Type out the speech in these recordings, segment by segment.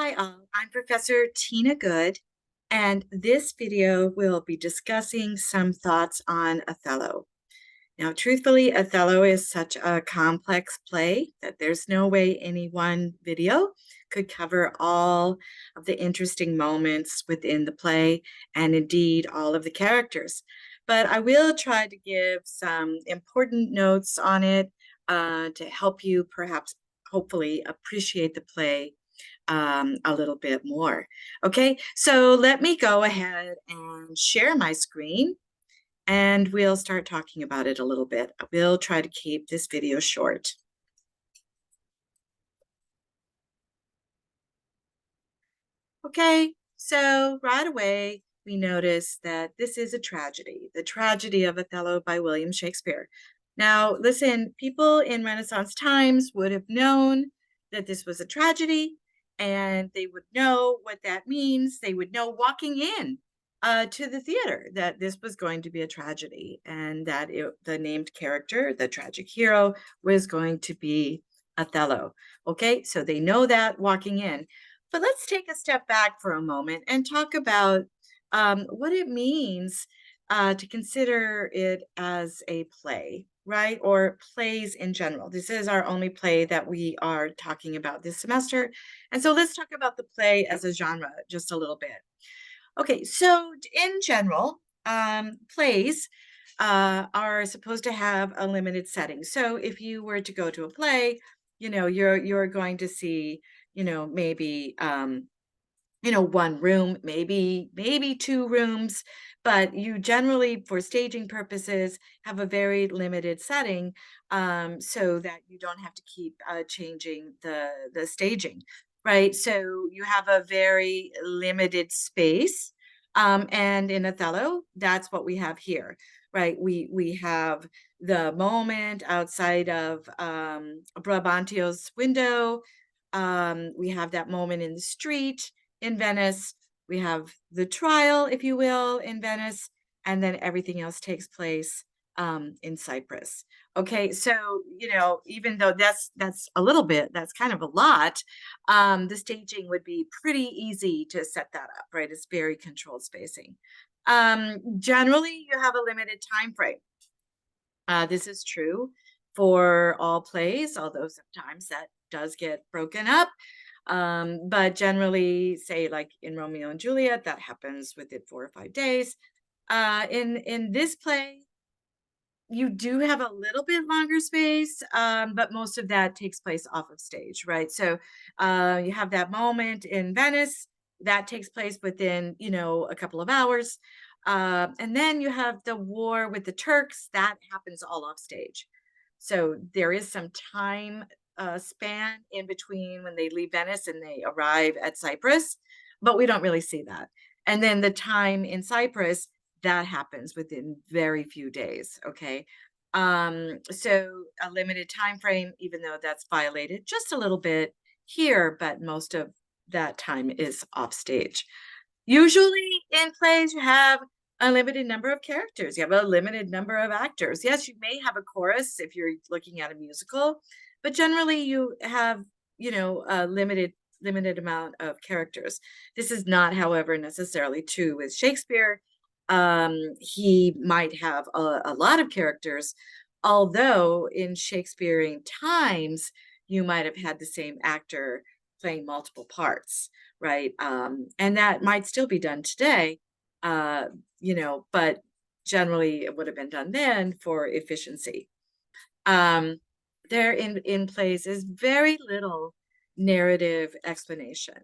Hi all, I'm Professor Tina Good, and this video will be discussing some thoughts on Othello. Now, truthfully, Othello is such a complex play that there's no way any one video could cover all of the interesting moments within the play and indeed all of the characters. But I will try to give some important notes on it to help you perhaps, hopefully, appreciate the play a little bit more. Okay, so let me go ahead and share my screen and we'll start talking about it a little bit. We'll try to keep this video short. Okay, so right away, we notice that this is a tragedy, the tragedy of Othello by William Shakespeare. Now, listen, people in Renaissance times would have known that this was a tragedy, and they would know what that means. They would know walking in to the theater that this was going to be a tragedy, and that the named character, the tragic hero, was going to be Othello. Okay, so they know that walking in. But let's take a step back for a moment and talk about what it means to consider it as a play, right? Or plays in general. This is our only play that we are talking about this semester. And so let's talk about the play as a genre just a little bit. Okay, so in general, plays are supposed to have a limited setting. So if you were to go to a play, you're going to see, maybe one room, maybe two rooms, but you generally, for staging purposes, have a very limited setting, so that you don't have to keep changing the staging, right? So you have a very limited space, and in Othello, that's what we have here, right? We have the moment outside of Brabantio's window. We have that moment in the street in Venice. We have the trial, if you will, in Venice, and then everything else takes place in Cyprus. Okay, so even though that's a little bit, that's kind of a lot, the staging would be pretty easy to set that up, right? It's very controlled spacing. Generally, you have a limited time frame. This is true for all plays, although sometimes that does get broken up. But generally, say like in Romeo and Juliet, that happens within 4 or 5 days. In this play, you do have a little bit longer space, but most of that takes place off of stage, right? So you have that moment in Venice that takes place within, a couple of hours. And then you have the war with the Turks that happens all off stage. So there is some time span in between when they leave Venice and they arrive at Cyprus, but we don't really see that. And then the time in Cyprus, that happens within very few days. Okay. So a limited time frame, even though that's violated just a little bit here, but most of that time is off stage. Usually in plays, you have a limited number of characters. You have a limited number of actors. Yes, you may have a chorus if you're looking at a musical, but generally you have, a limited amount of characters. This is not, however, necessarily true with Shakespeare. He might have a lot of characters, although in Shakespearean times, you might have had the same actor playing multiple parts, right? And that might still be done today, but generally it would have been done then for efficiency. There in plays is very little narrative explanation,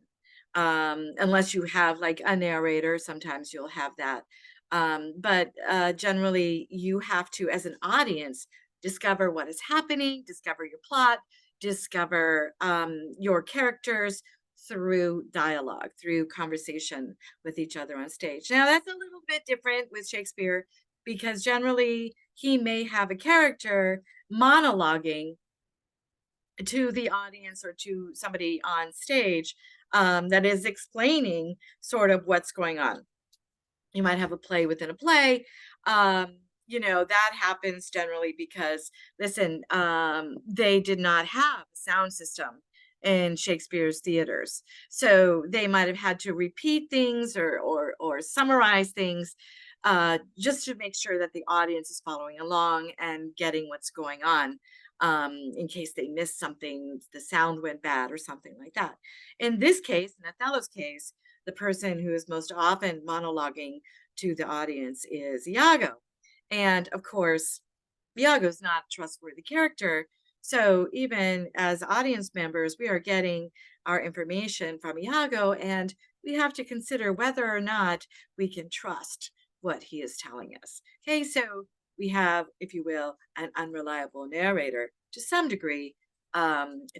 unless you have like a narrator. Sometimes you'll have that, but generally you have to, as an audience, discover what is happening, discover your plot, discover your characters through dialogue, through conversation with each other on stage. Now that's a little bit different with Shakespeare, because generally he may have a character monologuing to the audience or to somebody on stage, that is explaining sort of what's going on. You might have a play within a play. That happens generally because, listen, they did not have a sound system in Shakespeare's theaters. So they might have had to repeat things or summarize things just to make sure that the audience is following along and getting what's going on. In case they missed something, the sound went bad or something like that. In this case, in Othello's case, the person who is most often monologuing to the audience is Iago. And of course, Iago's not a trustworthy character. So even as audience members, we are getting our information from Iago, and we have to consider whether or not we can trust what he is telling us. Okay, so we have, if you will, an unreliable narrator to some degree,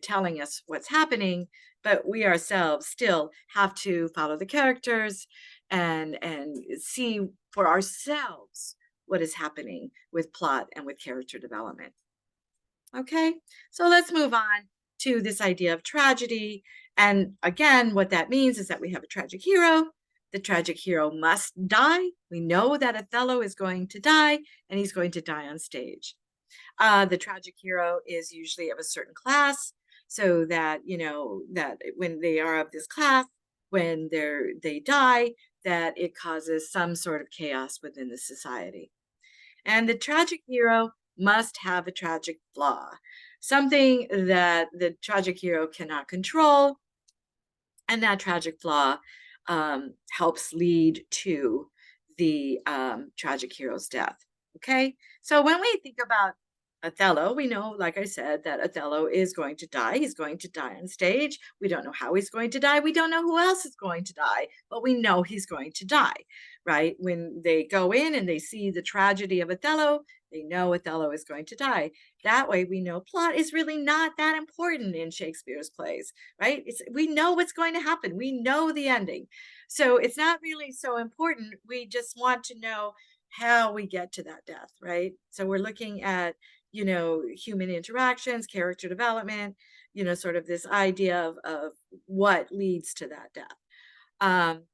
telling us what's happening, but we ourselves still have to follow the characters and see for ourselves what is happening with plot and with character development. Okay, so let's move on to this idea of tragedy. And again, what that means is that we have a tragic hero. The tragic hero must die. We know that Othello is going to die, and he's going to die on stage. The tragic hero is usually of a certain class, so that that when they are of this class, when they die, that it causes some sort of chaos within the society. And the tragic hero must have a tragic flaw, something that the tragic hero cannot control, and that tragic flaw helps lead to the tragic hero's death. Okay, so when we think about Othello, we know, like I said, that Othello is going to die. He's going to die on stage. We don't know how he's going to die. We don't know who else is going to die, but we know he's going to die, right? When they go in and they see the tragedy of Othello, they know Othello is going to die. That way, we know plot is really not that important in Shakespeare's plays, right? We know what's going to happen. We know the ending. So it's not really so important. We just want to know how we get to that death, right? So we're looking at, human interactions, character development, sort of this idea of what leads to that death. Um,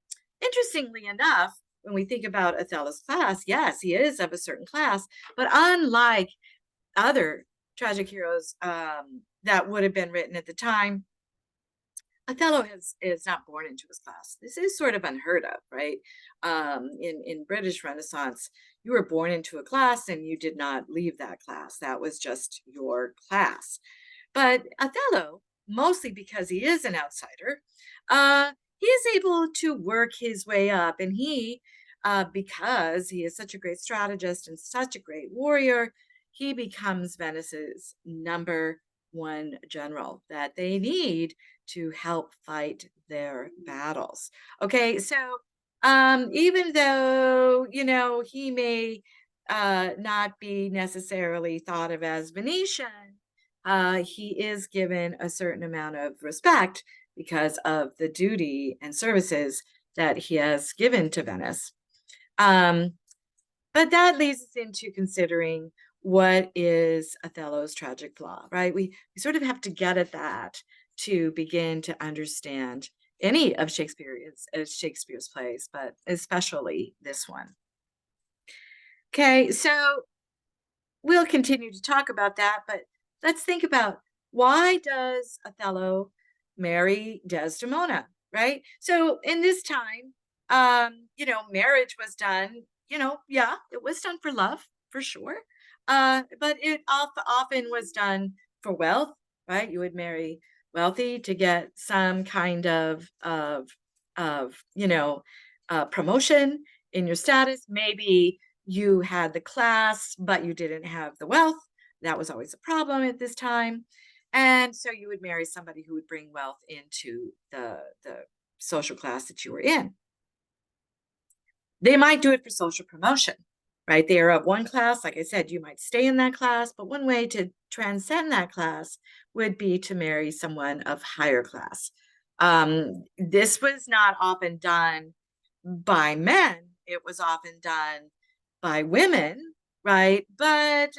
Interestingly enough, when we think about Othello's class, yes, he is of a certain class, but unlike other tragic heroes that would have been written at the time, Othello is not born into his class. This is sort of unheard of, right? In British Renaissance, you were born into a class and you did not leave that class. That was just your class. But Othello, mostly because he is an outsider, he is able to work his way up, and because he is such a great strategist and such a great warrior, he becomes Venice's number one general that they need to help fight their battles. Okay, so even though he may not be necessarily thought of as Venetian, he is given a certain amount of respect because of the duty and services that he has given to Venice. Um, but that leads us into considering what is Othello's tragic flaw, right? We sort of have to get at that to begin to understand any of Shakespeare's plays, but especially this one. Okay, so we'll continue to talk about that, but let's think about, why does Othello marry Desdemona, right? So in this time, marriage was done, yeah, it was done for love, for sure. But it often was done for wealth, right? You would marry wealthy to get some kind of promotion in your status. Maybe you had the class, but you didn't have the wealth. That was always a problem at this time. And so you would marry somebody who would bring wealth into the social class that you were in. They might do it for social promotion, right? They are of one class. Like I said, you might stay in that class, but one way to transcend that class would be to marry someone of higher class. This was not often done by men. It was often done by women, right? But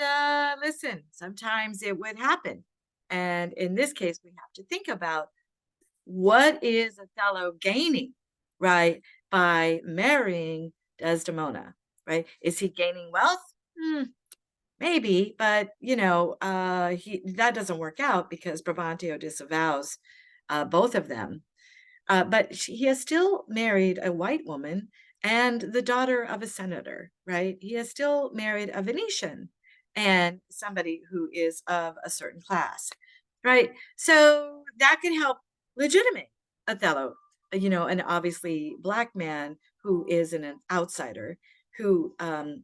listen, sometimes it would happen. And in this case, we have to think about, what is Othello gaining, right, by marrying Desdemona, right? Is he gaining wealth? Maybe, but that doesn't work out because Brabantio disavows both of them. But he has still married a white woman and the daughter of a senator, right? He has still married a Venetian and somebody who is of a certain class, right? So that can help legitimate Othello, an obviously black man who is an outsider, who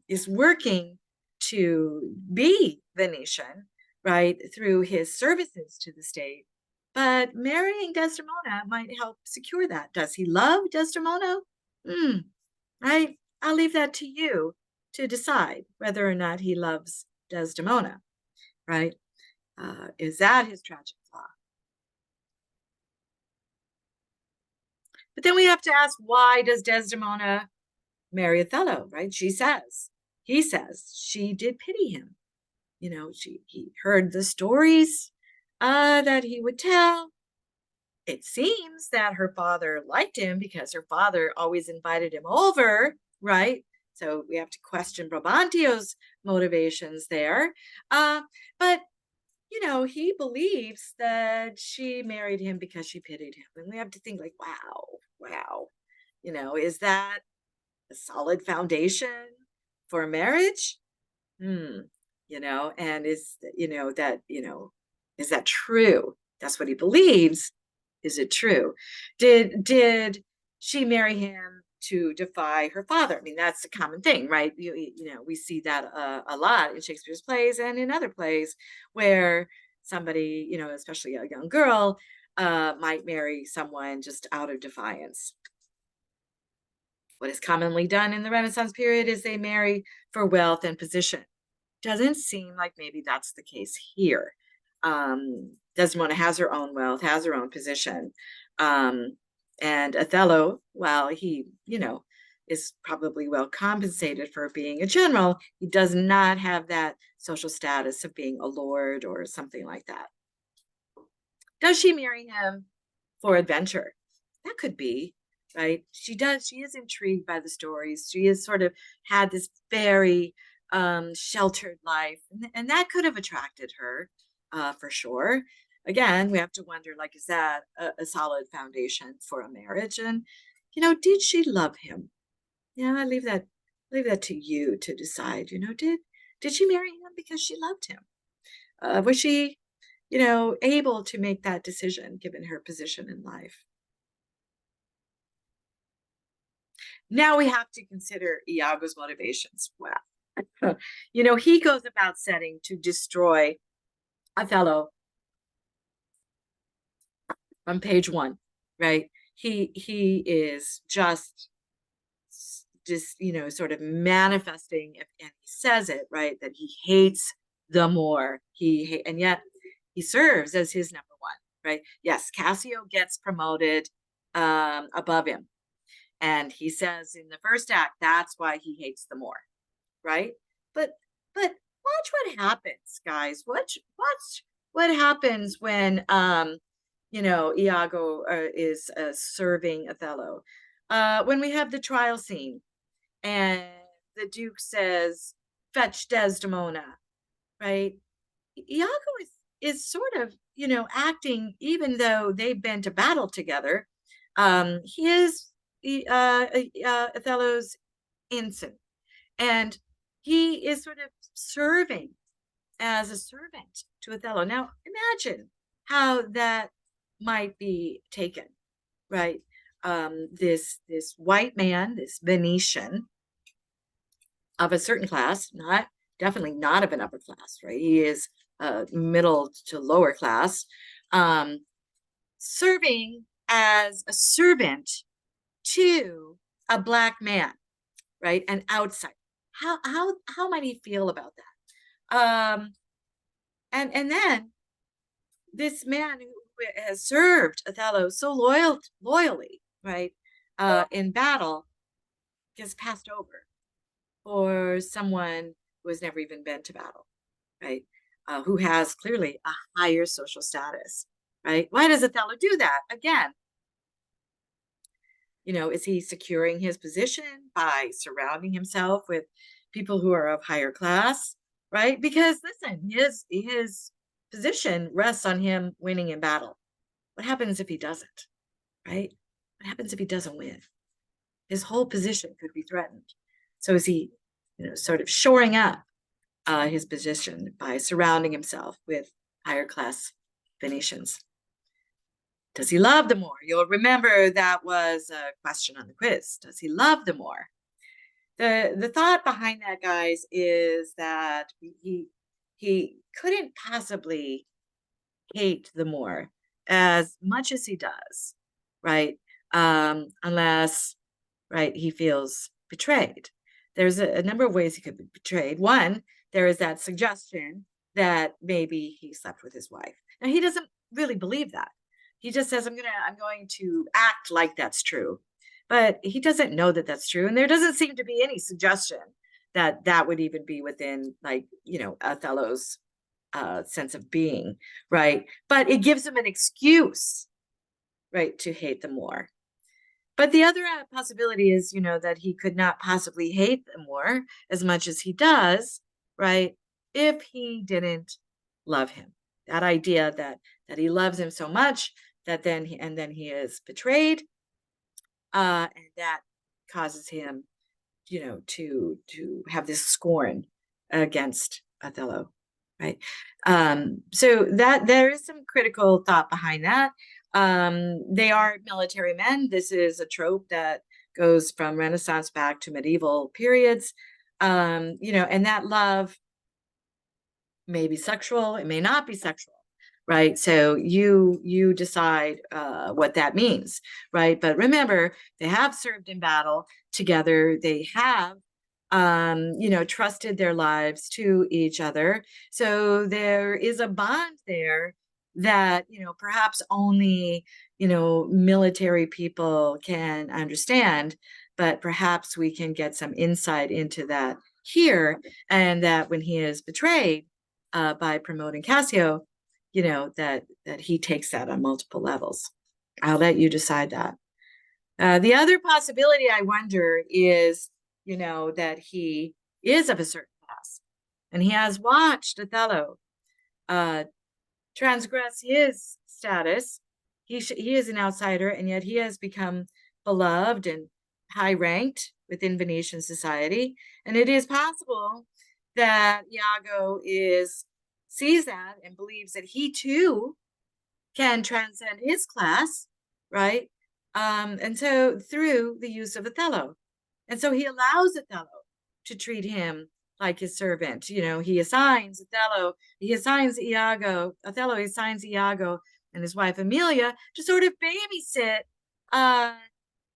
is working to be Venetian, right, through his services to the state. But marrying Desdemona might help secure that. Does he love Desdemona? Hmm, I'll leave that to you to decide whether or not he loves Desdemona, right? Is that his tragic flaw? But then we have to ask, why does Desdemona marry Othello, right? He says she did pity him. He heard the stories that he would tell. It seems that her father liked him because her father always invited him over, right? So we have to question Brabantio's motivations there. But he believes that she married him because she pitied him. And we have to think like, wow. Is that a solid foundation for a marriage? Hmm. And is that true? That's what he believes. Is it true? Did she marry him to defy her father? I mean, that's a common thing, right? We see that a lot in Shakespeare's plays and in other plays where somebody, especially a young girl, might marry someone just out of defiance. What is commonly done in the Renaissance period is they marry for wealth and position. Doesn't seem like maybe that's the case here. Desdemona has her own wealth, has her own position. Um, and Othello, while he, is probably well compensated for being a general, he does not have that social status of being a lord or something like that. Does she marry him for adventure? That could be, right? She does. She is intrigued by the stories. She has sort of had this very sheltered life, and that could have attracted her for sure. Again, we have to wonder, like, is that a solid foundation for a marriage? And did she love him? Yeah, I leave that to you to decide. Did she marry him because she loved him? Was she, able to make that decision given her position in life? Now we have to consider Iago's motivations. Wow. He goes about setting to destroy Othello on page 1, right? He is just sort of manifesting, and he says it, right, that he hates the Moor. And yet he serves as his number one, right? Yes, Cassio gets promoted above him. And he says in the first act, that's why he hates the Moor, right? But watch what happens, guys. Watch what happens when Iago is serving Othello. When we have the trial scene, and the Duke says, "Fetch Desdemona," right? Iago is sort of acting, even though they've been to battle together. He is Othello's ensign, and he is sort of serving as a servant to Othello. Now, imagine how that might be taken, right? This white man, this Venetian of a certain class, definitely not of an upper class, right? He is middle to lower class, serving as a servant to a black man, right? An outsider. How might he feel about that? And then this man who has served Othello so loyally, right, in battle, gets passed over for someone who has never even been to battle, right? Who has clearly a higher social status, right? Why does Othello do that? Again, is he securing his position by surrounding himself with people who are of higher class, right? Because listen, his position rests on him winning in battle, what happens if he doesn't, right? What happens if he doesn't win? His whole position could be threatened. So is he, sort of shoring up his position by surrounding himself with higher class Venetians? Does he love the Moor? You'll remember that was a question on the quiz. Does he love the Moor? The thought behind that, guys, is that he couldn't possibly hate the Moor as much as he does, right? Unless, right, he feels betrayed. There's a number of ways he could be betrayed. One, there is that suggestion that maybe he slept with his wife. Now he doesn't really believe that. He just says, I'm going to act like that's true. But he doesn't know that that's true. And there doesn't seem to be any suggestion that that would even be within, like, Othello's sense of being, right? But it gives him an excuse, right, to hate the Moor. But the other possibility is, that he could not possibly hate the Moor as much as he does, right, if he didn't love him. That idea that he loves him so much that then he is betrayed, and that causes him, to have this scorn against Othello, right? So that there is some critical thought behind that. They are military men. This is a trope that goes from Renaissance back to medieval periods. And that love may be sexual, it may not be sexual, right? So you decide what that means, right? But remember, they have served in battle together. They have trusted their lives to each other. So there is a bond there that, perhaps only, military people can understand, but perhaps we can get some insight into that here, and that when he is betrayed by promoting Cassio, that he takes that on multiple levels. I'll let you decide that. The other possibility, I wonder, is, that he is of a certain class, and he has watched Othello transgress his status. He is an outsider, and yet he has become beloved and high ranked within Venetian society. And it is possible that Iago sees that and believes that he too can transcend his class, right? And so through the use of Othello. And so he allows Othello to treat him like his servant. He assigns Othello and his wife Amelia to sort of babysit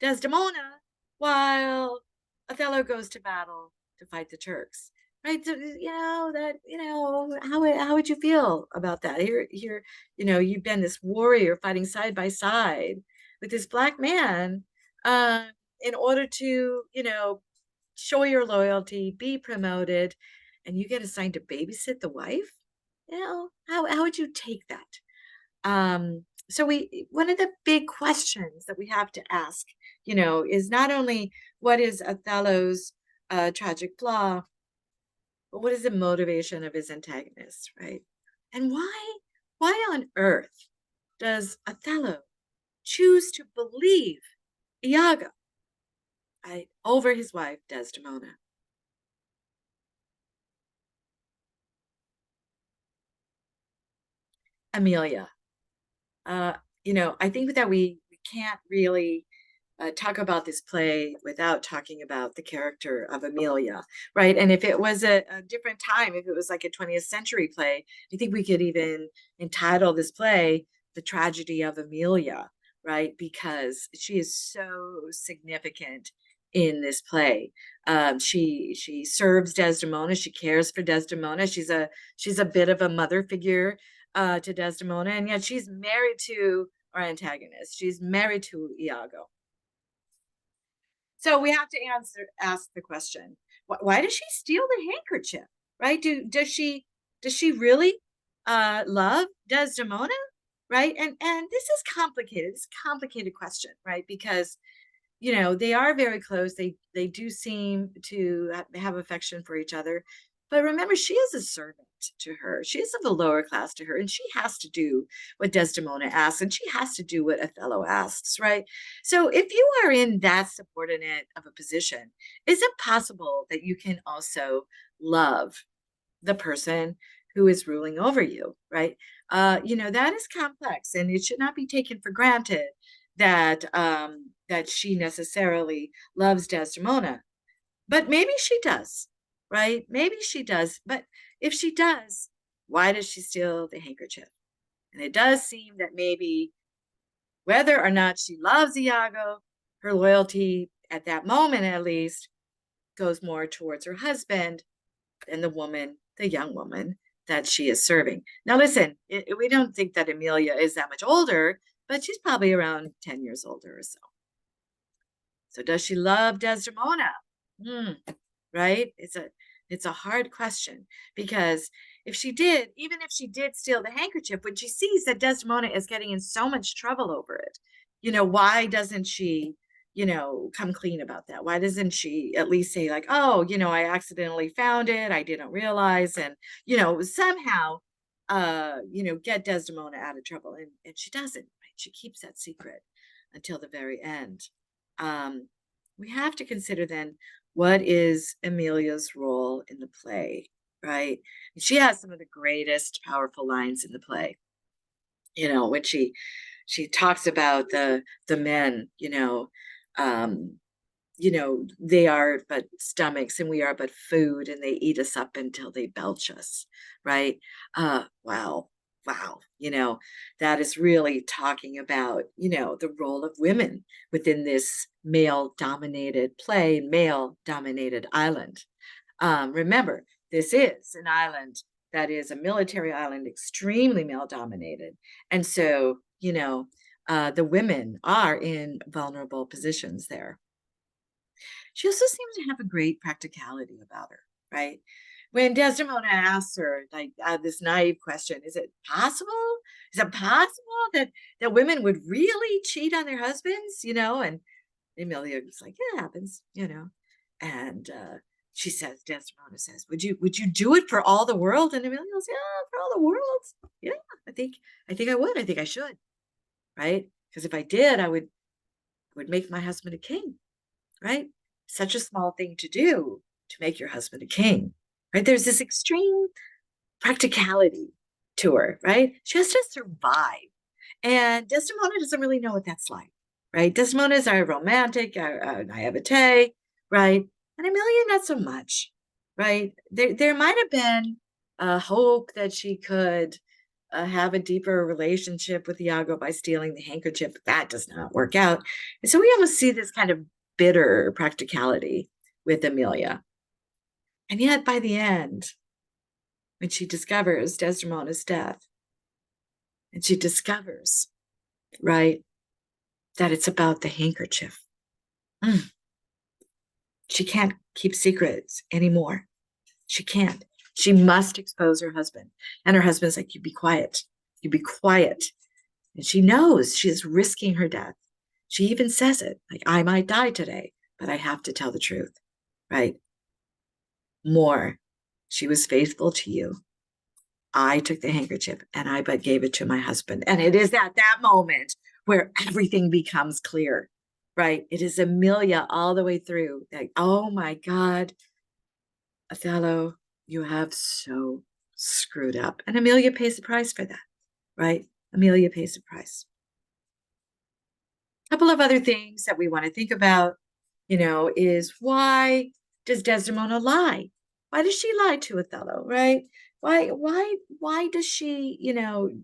Desdemona while Othello goes to battle to fight the Turks. Right. So, how would you feel about that? Here, you've been this warrior fighting side by side with this black man, in order to, show your loyalty, be promoted, and you get assigned to babysit the wife. How would you take that? So one of the big questions that we have to ask, is not only what is Othello's tragic flaw, but what is the motivation of his antagonist, right? And why on earth does Othello choose to believe Iago, right, over his wife Desdemona? Amelia. I think that we can't really talk about this play without talking about the character of Amelia, right? And if it was a different time, if it was like a 20th century play, I think we could even entitle this play The Tragedy of Amelia, right? Because she is so significant in this play. She serves Desdemona. She cares for Desdemona. She's a bit of a mother figure to Desdemona, and yet she's married to our antagonist. She's married to Iago. So we have to ask the question: why does she steal the handkerchief? Right? Does she really love Desdemona? Right? And this is complicated. It's a complicated question, right? Because they are very close. They do seem to have affection for each other, But remember, she is a servant to her. She is of a lower class to her, and she has to do what Desdemona asks, and she has to do what Othello asks, right? So if you are in that subordinate of a position, is it possible that you can also love the person who is ruling over you, right? That is complex, and it should not be taken for granted that she necessarily loves Desdemona. But maybe she does, right? Maybe she does. But if she does, why does she steal the handkerchief? And it does seem that maybe whether or not she loves Iago, her loyalty at that moment, at least, goes more towards her husband than the young woman that she is serving. Now, listen, we don't think that Amelia is that much older, but she's probably around 10 years older or so. So does she love Desdemona? Hmm, right? It's a hard question, because if she did, even if she did steal the handkerchief, when she sees that Desdemona is getting in so much trouble over it, why doesn't she, come clean about that? Why doesn't she at least say, like, oh, I accidentally found it, I didn't realize, and somehow get Desdemona out of trouble? And she doesn't, right? She keeps that secret until the very end. We have to consider then, what is Amelia's role in the play, right? And she has some of the greatest powerful lines in the play. When she talks about the men, um, they are but stomachs and we are but food, and they eat us up until they belch us, right? Wow. Wow. That is really talking about, the role of women within this male dominated play, male dominated island. Remember, this is an island that is a military island, extremely male dominated. And so, the women are in vulnerable positions there. She also seems to have a great practicality about her, right? When Desdemona asks her, like, this naive question, is it possible? Is it possible that women would really cheat on their husbands? And Emilia is like, yeah, it happens, And Desdemona says, would you do it for all the world? And Emilia goes, yeah, for all the world. Yeah, I think I would. I think I should, right? Because if I did, I would make my husband a king, right? Such a small thing to do to make your husband a king, right? There's this extreme practicality to her, right? She has to survive. And Desdemona doesn't really know what that's like, right? Desdemona is our romantic, our naivete, right? And Amelia, not so much, right? There might have been a hope that she could have a deeper relationship with Iago by stealing the handkerchief. But that does not work out. And so we almost see this kind of bitter practicality with Amelia. And yet, by the end, when she discovers Desdemona's death, and she discovers, right, that it's about the handkerchief, she can't keep secrets anymore. She can't. She must expose her husband. And her husband's like, you be quiet. You be quiet. And she knows she's risking her death. She even says it, like, I might die today, but I have to tell the truth, right? More, she was faithful to you. I took the handkerchief and I but gave it to my husband. And it is at that moment where everything becomes clear, right? It is Amelia all the way through. Like, oh my God, Othello, you have so screwed up. And Amelia pays the price for that, right? Amelia pays the price. A couple of other things that we want to think about, is, why does Desdemona lie? Why does she lie to Othello, right? Why does she,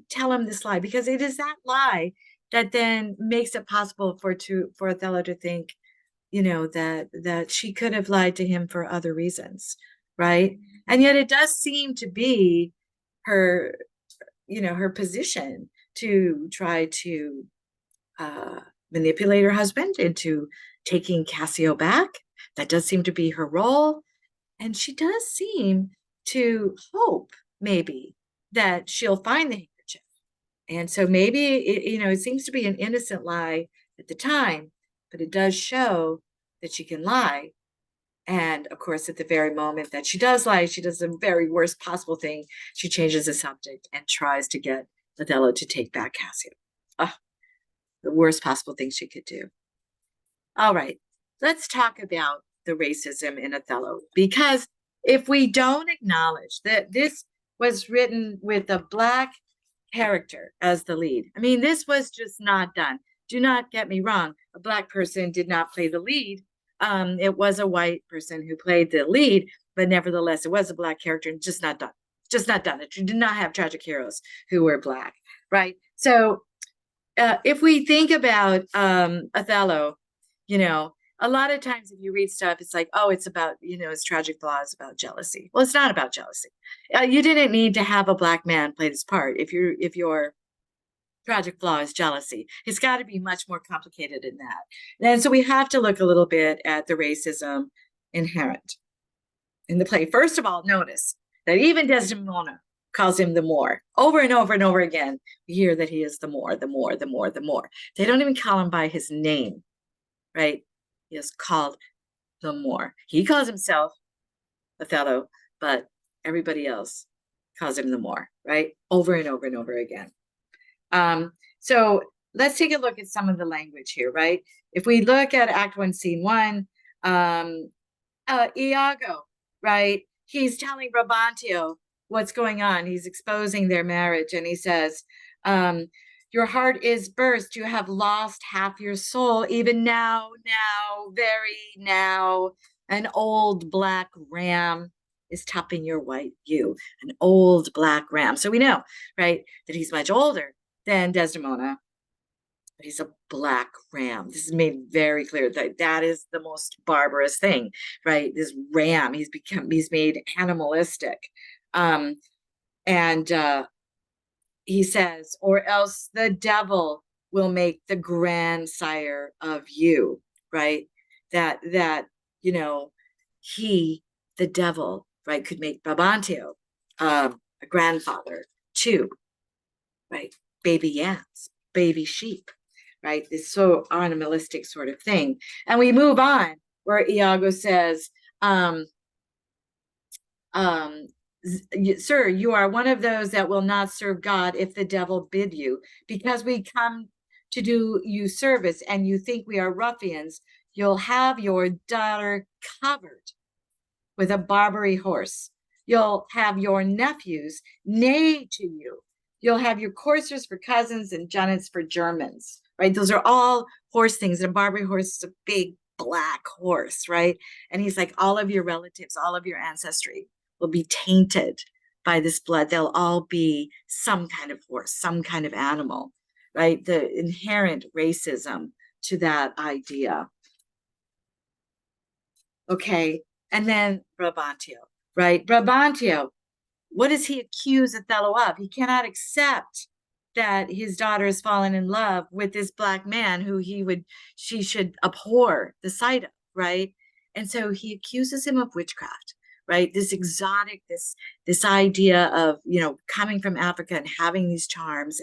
tell him this lie? Because it is that lie that then makes it possible for Othello to think, that she could have lied to him for other reasons, right? And yet it does seem to be her, her position to try to manipulate her husband into taking Cassio back. That does seem to be her role. And she does seem to hope, maybe, that she'll find the handkerchief. And so maybe, it seems to be an innocent lie at the time, but it does show that she can lie And of course, at the very moment that she does lie, she does the very worst possible thing. She changes the subject and tries to get Othello to take back Cassio. Oh, the worst possible thing she could do. All right, let's talk about the racism in Othello, because if we don't acknowledge that this was written with a Black character as the lead, I mean, this was just not done. Do not get me wrong, a Black person did not play the lead. It was a white person who played the lead, but nevertheless, it was a Black character and just not done. Just not done. It did not have tragic heroes who were Black, right? So if we think about Othello, you know, a lot of times if you read stuff, it's like, oh, it's about, his tragic flaw is about jealousy. Well, it's not about jealousy. You didn't need to have a Black man play this part if your tragic flaw is jealousy. It's got to be much more complicated than that. And so we have to look a little bit at the racism inherent in the play. First of all, notice that even Desdemona calls him the Moor. Over and over and over again, we hear that he is the Moor, the Moor, the Moor, the Moor. They don't even call him by his name, right? He is called the Moor. He calls himself Othello, but everybody else calls him the Moor, right? Over and over and over again. So let's take a look at some of the language here, right? If we look at Act 1, Scene 1, Iago, right? He's telling Brabantio what's going on. He's exposing their marriage, and he says, your heart is burst. You have lost half your soul. Even now, very now, an old black ram is topping your white ewe, an old black ram. So we know, right, that he's much older than Desdemona, but he's a black ram. This is made very clear that that is the most barbarous thing, right? This ram, he's made animalistic. And he says, or else the devil will make the grandsire of you, right? That he, the devil, right, could make Brabantio a grandfather too, right? Baby yams, baby sheep, right? This so animalistic sort of thing. And we move on where Iago says, sir, you are one of those that will not serve God if the devil bid you, because we come to do you service and you think we are ruffians. You'll have your daughter covered with a Barbary horse. You'll have your nephews neigh to you. You'll have your coursers for cousins and junnets for Germans, right? Those are all horse things. And a Barbary horse is a big black horse, right? And he's like, all of your relatives, all of your ancestry will be tainted by this blood. They'll all be some kind of horse, some kind of animal, right? The inherent racism to that idea. Okay, and then Brabantio, right? Brabantio, what does he accuse Othello of? He cannot accept that his daughter has fallen in love with this black man who she should abhor the sight of, right? And so he accuses him of witchcraft, right? This exotic, this idea of, coming from Africa and having these charms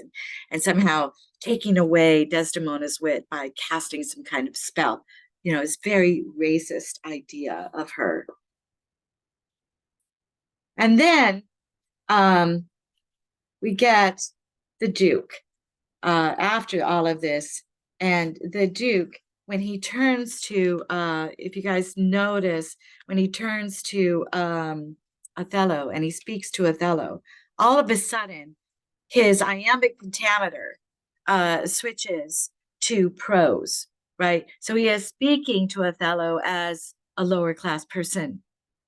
and somehow taking away Desdemona's wit by casting some kind of spell. It's very racist idea of her. And then we get the Duke after all of this. And the Duke, when he turns to, if you guys notice, when he turns to Othello and he speaks to Othello, all of a sudden, his iambic pentameter switches to prose, right? So he is speaking to Othello as a lower class person,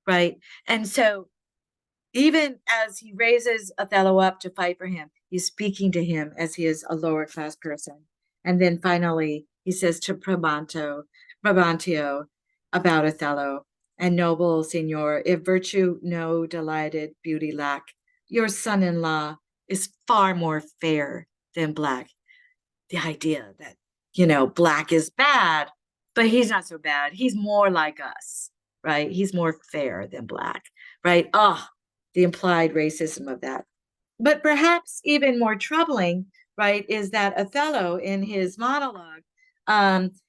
right? And so even as he raises Othello up to fight for him, he's speaking to him as he is a lower class person. And then finally, he says to Brabantio about Othello, and noble Signor, if virtue no delighted beauty lack, your son-in-law is far more fair than black. The idea that, black is bad, but he's not so bad. He's more like us, right? He's more fair than black, right? The implied racism of that. But perhaps even more troubling, right, is that Othello in his monologue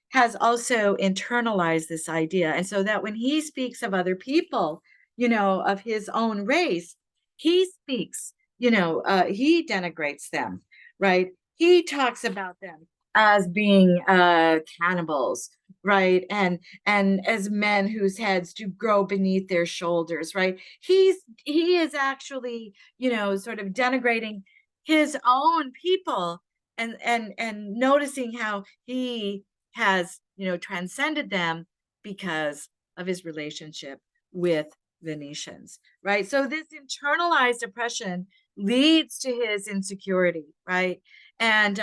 has also internalized this idea. And so that when he speaks of other people, of his own race, he speaks, he denigrates them, right? He talks about them as being cannibals, right? And as men whose heads do grow beneath their shoulders, right? He is actually, sort of denigrating his own people, and noticing how he has, transcended them because of his relationship with Venetians, right? So this internalized oppression leads to his insecurity, right? And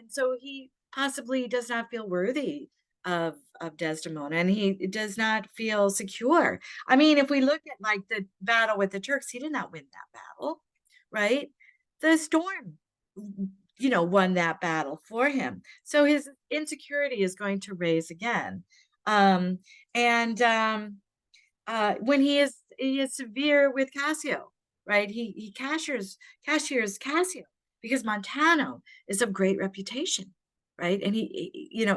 so he possibly does not feel worthy of Desdemona, and he does not feel secure. I mean, if we look at like the battle with the Turks, he did not win that battle, right? The storm, won that battle for him. So his insecurity is going to raise again. And when he is severe with Cassio, right? He cashiers Cassio because Montano is of great reputation, right? And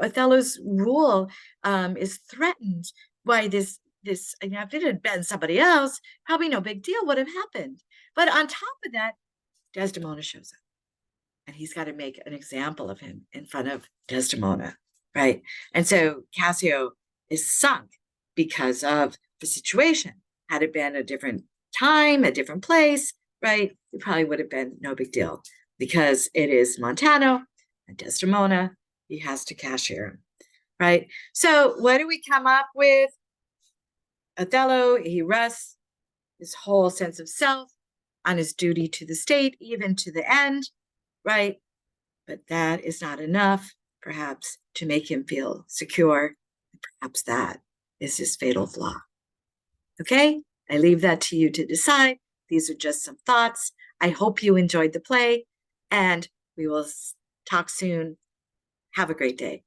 Othello's rule is threatened by this. If it had been somebody else, probably no big deal would have happened. But on top of that, Desdemona shows up, and he's got to make an example of him in front of Desdemona, right? And so Cassio is sunk because of the situation. Had it been a different time, a different place, right, it probably would have been no big deal, because it is Montano and Desdemona. He has to cashier him, right? So what do we come up with? Othello, he rests his whole sense of self on his duty to the state, even to the end, right? But that is not enough, perhaps, to make him feel secure. Perhaps that is his fatal flaw. Okay? I leave that to you to decide. These are just some thoughts. I hope you enjoyed the play, and we will talk soon. Have a great day.